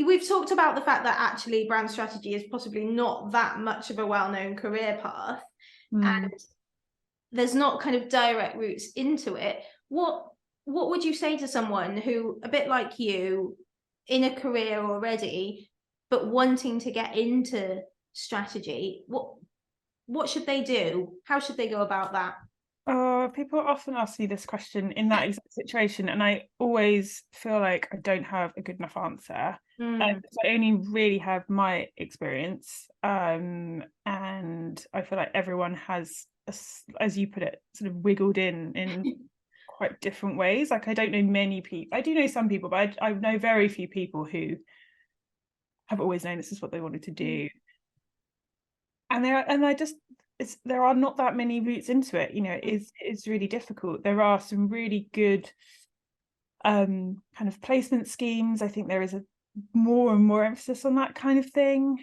we've talked about the fact that actually brand strategy is possibly not that much of a well-known career path, and there's not kind of direct routes into it. What would you say to someone who, a bit like you, in a career already, but wanting to get into strategy? What should they do? How should they go about that? People often ask me this question in that exact situation, and I always feel like I don't have a good enough answer. I only really have my experience, and I feel like everyone has, as you put it, sort of wiggled in quite different ways. Like, I don't know many people. I do know some people, but I know very few people who have always known this is what they wanted to do. And there are not that many routes into it. It's really difficult. There are some really good kind of placement schemes. I think there is a more and more emphasis on that kind of thing.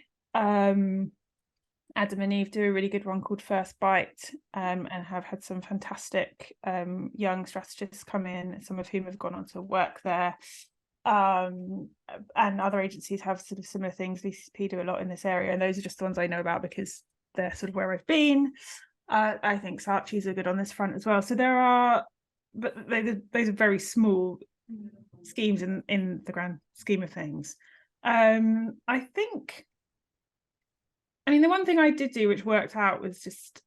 Adam and Eve do a really good one called First Bite, and have had some fantastic young strategists come in, some of whom have gone on to work there. And other agencies have sort of similar things. VCP do a lot in this area, and those are just the ones I know about because they're sort of where I've been. I think Saatchi's are good on this front as well. So there are, but those are very small schemes in the grand scheme of things. I think, I mean, the one thing I did do which worked out was just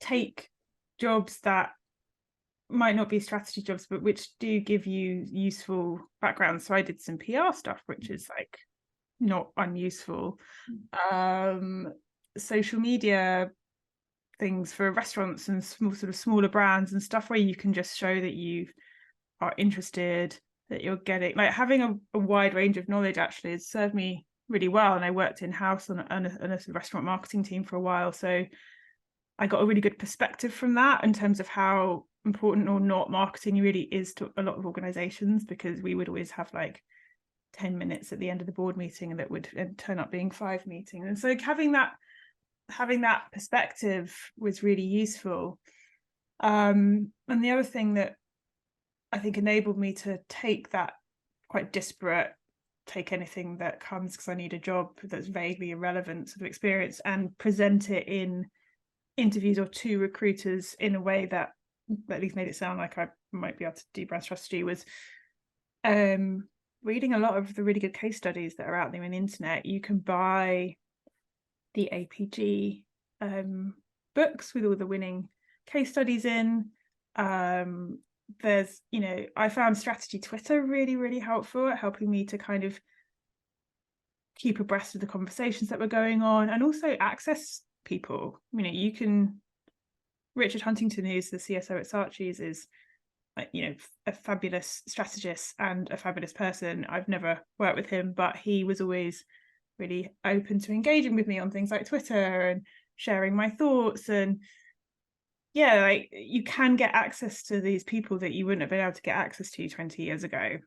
take jobs that might not be strategy jobs, but which do give you useful backgrounds. So I did some PR stuff, which is like not unuseful. Social media things for restaurants and smaller brands and stuff where you can just show that you are interested, that you're getting, like, having a wide range of knowledge actually has served me really well. And I worked in-house on a restaurant marketing team for a while, so I got a really good perspective from that in terms of how important or not marketing really is to a lot of organizations, because we would always have like 10 minutes at the end of the board meeting and that would turn up being 5 meetings. And so having that perspective was really useful. And the other thing that I think enabled me to take that quite disparate, take anything that comes because I need a job that's vaguely irrelevant sort of experience, and present it in interviews or to recruiters in a way that at least made it sound like I might be able to do brand strategy, was reading a lot of the really good case studies that are out there on the internet. You can buy the APG books with all the winning case studies in. There's, I found strategy Twitter really, really helpful at helping me to kind of keep abreast of the conversations that were going on, and also access people. You can, Richard Huntington, who's the CSO at Saatchi's, is a fabulous strategist and a fabulous person. I've never worked with him, but he was always really open to engaging with me on things like Twitter and sharing my thoughts. And you can get access to these people that you wouldn't have been able to get access to 20 years ago.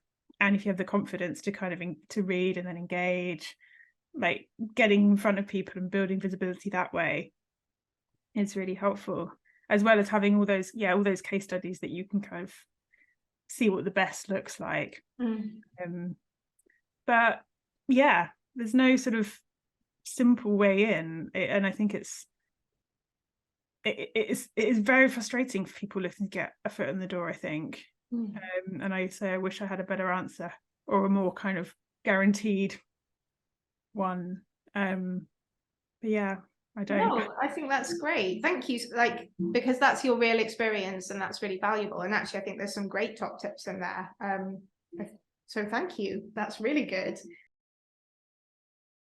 And if you have the confidence to kind of to read and then engage, like getting in front of people and building visibility that way, is really helpful, as well as having all those case studies that you can kind of see what the best looks like. But there's no sort of simple way in, and I think it is very frustrating for people looking to get a foot in the door, I think. And I say I wish I had a better answer, or a more kind of guaranteed one. I don't. No, I think that's great. Thank you. Because that's your real experience and that's really valuable. And actually, I think there's some great top tips in there. So thank you. That's really good.